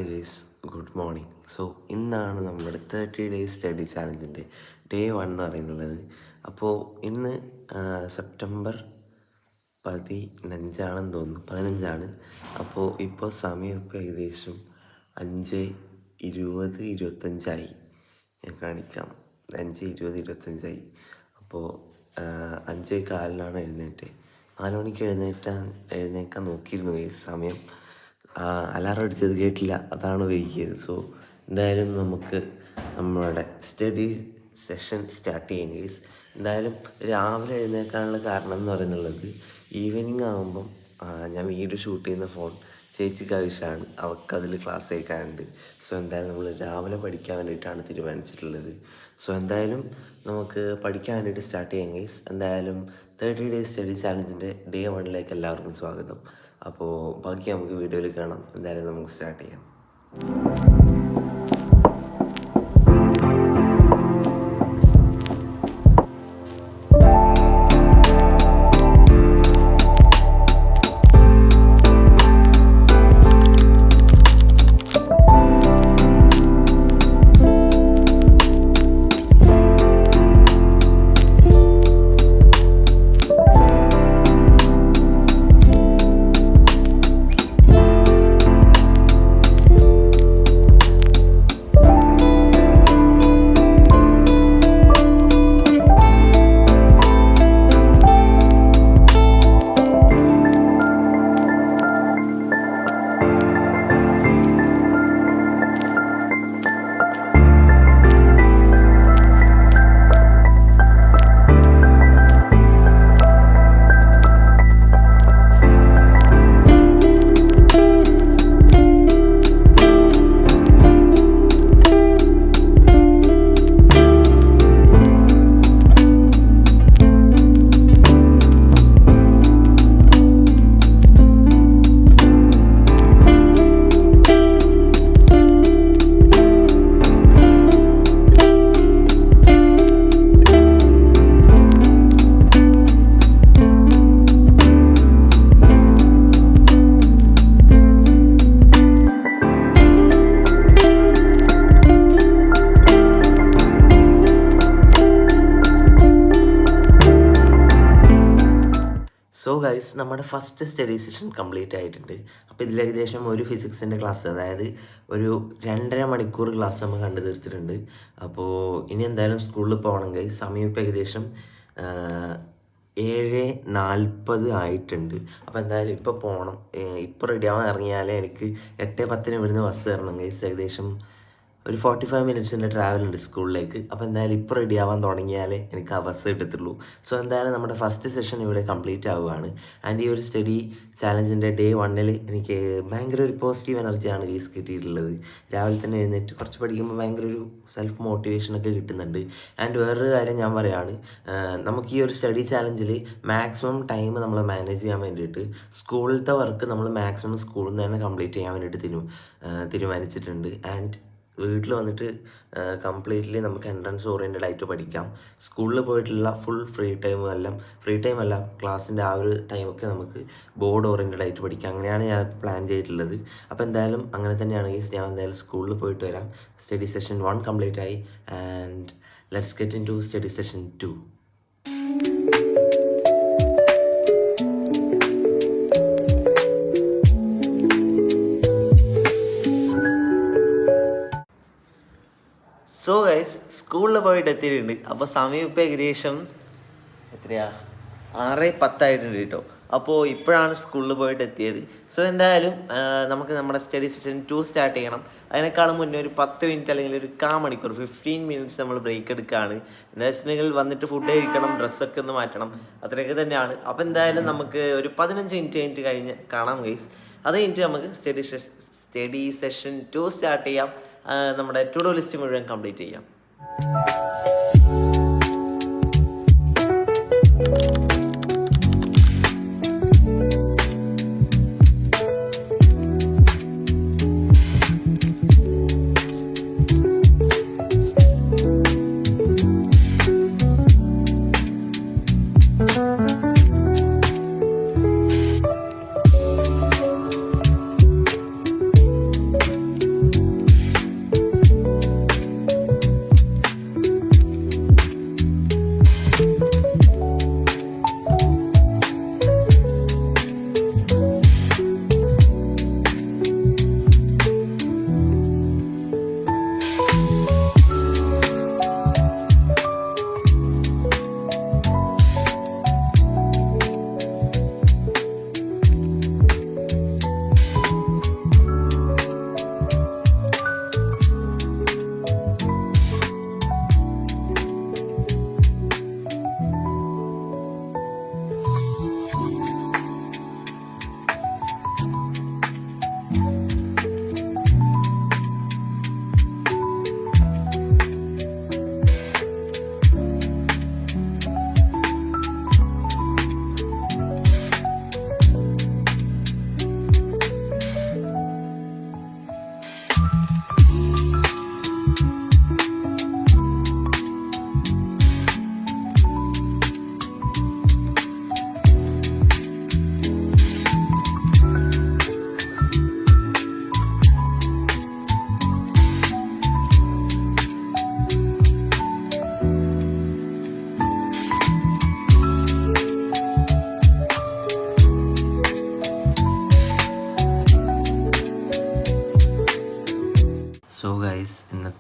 Hi guys, good morning. So ഇന്നാണ് നമ്മുടെ 30 days study ചാലഞ്ചിൻ്റെ day 1 എന്ന് പറയുന്നത്. അപ്പോൾ ഇന്ന് സെപ്റ്റംബർ 15ആണെന്ന് തോന്നുന്നു, 15ആണ്. അപ്പോൾ ഇപ്പോൾ സമയം ഏകദേശം 5:20-25 ഞാൻ കാണിക്കാം. 5:20-25 അപ്പോൾ 5:15 എഴുന്നേറ്റ്. 4 മണിക്ക് എഴുന്നേക്കാൻ നോക്കിയിരുന്നു ഈ സമയം. അലാറം അടിച്ചത് കേട്ടില്ല, അതാണ് വൈകിയത്. സോ എന്തായാലും നമുക്ക് നമ്മുടെ സ്റ്റഡി സെഷൻ സ്റ്റാർട്ട് ചെയ്യാം ഗൈസ്. എന്തായാലും രാവിലെ എഴുന്നേക്കാനുള്ള കാരണം എന്ന് പറയുന്നുള്ളത്, ഈവനിങ് ആകുമ്പം ഞാൻ വീഡിയോ ഷൂട്ട് ചെയ്യുന്ന ഫോൺ ചേച്ചിക്ക് ആവശ്യമാണ്, അവൾക്കതിൽ ക്ലാസ് കേൾക്കാനുണ്ട്. സോ എന്തായാലും നമ്മൾ രാവിലെ പഠിക്കാൻ വേണ്ടിയിട്ടാണ് തീരുമാനിച്ചിട്ടുള്ളത്. സോ എന്തായാലും നമുക്ക് പഠിക്കാൻ വേണ്ടിയിട്ട് സ്റ്റാർട്ട് ചെയ്യാം ഗൈസ്. എന്തായാലും 30 ഡേയ്സ് സ്റ്റഡി ചാലഞ്ചിൻ്റെ ഡേ 1 എല്ലാവർക്കും സ്വാഗതം. അപ്പോൾ ബാക്കി നമുക്ക് വീഡിയോയിൽ കാണാം. എന്തായാലും നമുക്ക് സ്റ്റാർട്ട് ചെയ്യാം. സോ ഗൈസ്, നമ്മുടെ ഫസ്റ്റ് സ്റ്റഡി സെഷൻ കംപ്ലീറ്റ് ആയിട്ടുണ്ട്. അപ്പോൾ ഇതിൽ ഏകദേശം ഒരു ഫിസിക്സിൻ്റെ ക്ലാസ്, അതായത് ഒരു 2.5 മണിക്കൂർ ക്ലാസ് നമ്മൾ കണ്ടു തീർത്തിട്ടുണ്ട്. അപ്പോൾ ഇനി എന്തായാലും സ്കൂളിൽ പോകണം ഗൈസ്. സമയം ഇപ്പോൾ ഏകദേശം 7:40 ആയിട്ടുണ്ട്. അപ്പോൾ എന്തായാലും ഇപ്പോൾ പോകണം. ഇപ്പോൾ റെഡി ആവാൻ ഇറങ്ങിയാലേ എനിക്ക് 8:10 ഇവിടുന്ന് ബസ് കയറണം ഗൈസ്. ഏകദേശം ഒരു 45 മിനിറ്റ്സിൻ്റെ ട്രാവൽ ഉണ്ട് സ്കൂളിലേക്ക്. അപ്പോൾ എന്തായാലും ഇപ്പോൾ റെഡി ആവാൻ തുടങ്ങിയാലേ എനിക്ക് ആ ബസ് കിട്ടത്തുള്ളൂ. സോ എന്തായാലും നമ്മുടെ ഫസ്റ്റ് സെഷൻ ഇവിടെ കംപ്ലീറ്റ് ആവുകയാണ്. ആൻഡ് ഈ ഒരു സ്റ്റഡി ചാലഞ്ചിൻ്റെ ഡേ 1 എനിക്ക് ഭയങ്കര ഒരു പോസിറ്റീവ് എനർജിയാണ് ഗൈസ് കിട്ടിയിട്ടുള്ളത്. രാവിലെ തന്നെ എഴുന്നേറ്റ് കുറച്ച് പഠിക്കുമ്പോൾ ഭയങ്കര ഒരു സെൽഫ് മോട്ടിവേഷനൊക്കെ കിട്ടുന്നുണ്ട്. ആൻഡ് വേറൊരു കാര്യം ഞാൻ പറയുകയാണ്, നമുക്ക് ഈ ഒരു സ്റ്റഡി ചാലഞ്ചിൽ മാക്സിമം ടൈം നമ്മൾ മാനേജ് ചെയ്യാൻ വേണ്ടിയിട്ട് സ്കൂളിലത്തെ വർക്ക് നമ്മൾ മാക്സിമം സ്കൂളിൽ നിന്ന് തന്നെ കംപ്ലീറ്റ് ചെയ്യാൻ വേണ്ടിയിട്ട് തീരുമാനിച്ചിട്ടുണ്ട്. ആൻഡ് വീട്ടിൽ വന്നിട്ട് കംപ്ലീറ്റ്ലി നമുക്ക് എൻട്രൻസ് ഓറിയൻറ്റഡ് ആയിട്ട് പഠിക്കാം. സ്കൂളിൽ പോയിട്ടുള്ള ഫുൾ ഫ്രീ ടൈം അല്ല, ക്ലാസ്സിൻ്റെ ആ ഒരു ടൈമൊക്കെ നമുക്ക് ബോർഡ് ഓറിയൻറ്റഡ് ആയിട്ട് പഠിക്കാം. അങ്ങനെയാണ് ഞാൻ പ്ലാൻ ചെയ്തിട്ടുള്ളത്. അപ്പോൾ എന്തായാലും അങ്ങനെ തന്നെയാണ് ഗൈസ്. ഞാൻ എന്തായാലും സ്കൂളിൽ പോയിട്ട് വരാം. സ്റ്റഡി സെഷൻ 1 കംപ്ലീറ്റ് ആയി. And let's get into study session 2. So guys, സ്കൂളിൽ പോയിട്ട് എത്തിയിട്ടുണ്ട്. അപ്പോൾ സമയം ഇപ്പോൾ ഏകദേശം 6:10 ആയിട്ടുണ്ട് കേട്ടോ. അപ്പോൾ ഇപ്പോഴാണ് സ്കൂളിൽ പോയിട്ട് എത്തിയത്. സോ എന്തായാലും നമുക്ക് നമ്മുടെ സ്റ്റഡി സെഷൻ 2 സ്റ്റാർട്ട് ചെയ്യണം. അതിനേക്കാളും മുന്നേ ഒരു 10 മിനിറ്റ് അല്ലെങ്കിൽ ഒരു 1/4 മണിക്കൂർ 15 മിനിറ്റ്സ് നമ്മൾ ബ്രേക്ക് എടുക്കുകയാണ്. എന്താ വെച്ചിട്ടുണ്ടെങ്കിൽ വന്നിട്ട് ഫുഡ് കഴിക്കണം, ഡ്രസ്സൊക്കെ ഒന്ന് മാറ്റണം, അത്രയൊക്കെ തന്നെയാണ്. അപ്പോൾ എന്തായാലും നമുക്ക് ഒരു 15 മിനിറ്റ് കഴിഞ്ഞിട്ട് കാണാം ഗൈസ്. അത് കഴിഞ്ഞിട്ട് നമുക്ക് സ്റ്റഡി സെഷൻ 2 സ്റ്റാർട്ട് ചെയ്യാം. നമ്മുടെ ടു ഡു ലിസ്റ്റ് മുഴുവൻ കംപ്ലീറ്റ് ചെയ്യാം.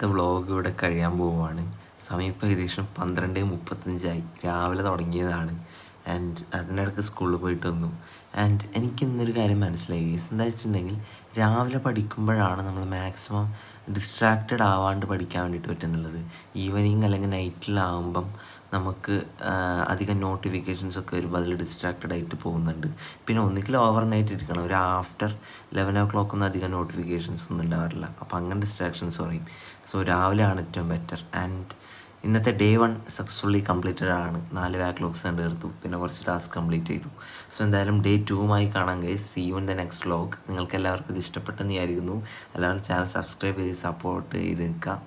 ഇന്നത്തെ വ്ളോഗ് ഇവിടെ കഴിയാൻ പോവുകയാണ്. സമയം ഇപ്പോൾ ഏകദേശം 12:35 രാവിലെ തുടങ്ങിയതാണ്. ആൻഡ് അതിനിടയ്ക്ക് സ്കൂളിൽ പോയിട്ട് വന്നു. ആൻഡ് എനിക്കിന്നൊരു കാര്യം മനസ്സിലായി എന്താ വെച്ചിട്ടുണ്ടെങ്കിൽ, രാവിലെ പഠിക്കുമ്പോഴാണ് നമ്മൾ മാക്സിമം ഡിസ്ട്രാക്റ്റഡ് ആവാണ്ട് പഠിക്കാൻ വേണ്ടിയിട്ട് പറ്റുന്നുള്ളത്. ഈവനിങ് അല്ലെങ്കിൽ നൈറ്റിലാവുമ്പം നമുക്ക് അധികം നോട്ടിഫിക്കേഷൻസൊക്കെ വരുമ്പോൾ അതിൽ ഡിസ്ട്രാക്റ്റഡ് ആയിട്ട് പോകുന്നുണ്ട്. പിന്നെ ഒന്നുകിൽ ഓവർ നൈറ്റ് ഇരിക്കണം, ഒരു ആഫ്റ്റർ 11 o'clock ഒന്നും അധികം നോട്ടിഫിക്കേഷൻസ് ഒന്നും ഉണ്ടാവാറില്ല. അപ്പോൾ അങ്ങനെ ഡിസ്ട്രാക്ഷൻസ് പറയും. സോ രാവിലെയാണ് ഏറ്റവും ബെറ്റർ. ആൻഡ് ഇന്നത്തെ Day 1 സക്സസ്ഫുള്ളി കംപ്ലീറ്റഡ് ആണ്. 4 ബാക്ക്ലോഗ്സ് കണ്ട് തീർത്തു, പിന്നെ കുറച്ച് ടാസ്ക് കംപ്ലീറ്റ് ചെയ്തു. സോ എന്തായാലും Day 2 കാണാൻ guys. See you in the next vlog. നിങ്ങൾക്ക് എല്ലാവർക്കും ഇത് ഇഷ്ടപ്പെട്ടെന്ന് വിചാരിക്കുന്നു. എല്ലാവരും ചാനൽ സബ്സ്ക്രൈബ് ചെയ്ത് സപ്പോർട്ട് ചെയ്ത് നിൽക്കുക.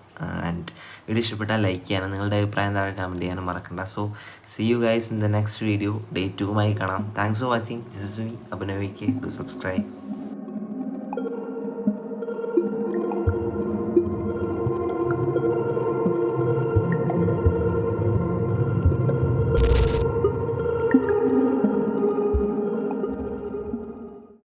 ആൻഡ് വീഡിയോ ഇഷ്ടപ്പെട്ടാൽ ലൈക്ക് ചെയ്യാനും നിങ്ങളുടെ അഭിപ്രായം താഴെ കമൻറ്റ് ചെയ്യാനും മറക്കണ്ട. So see you guys in the next video. Day 2 കാണാം. Thanks for watching. This is me അഭിനവിക്ക്. To subscribe.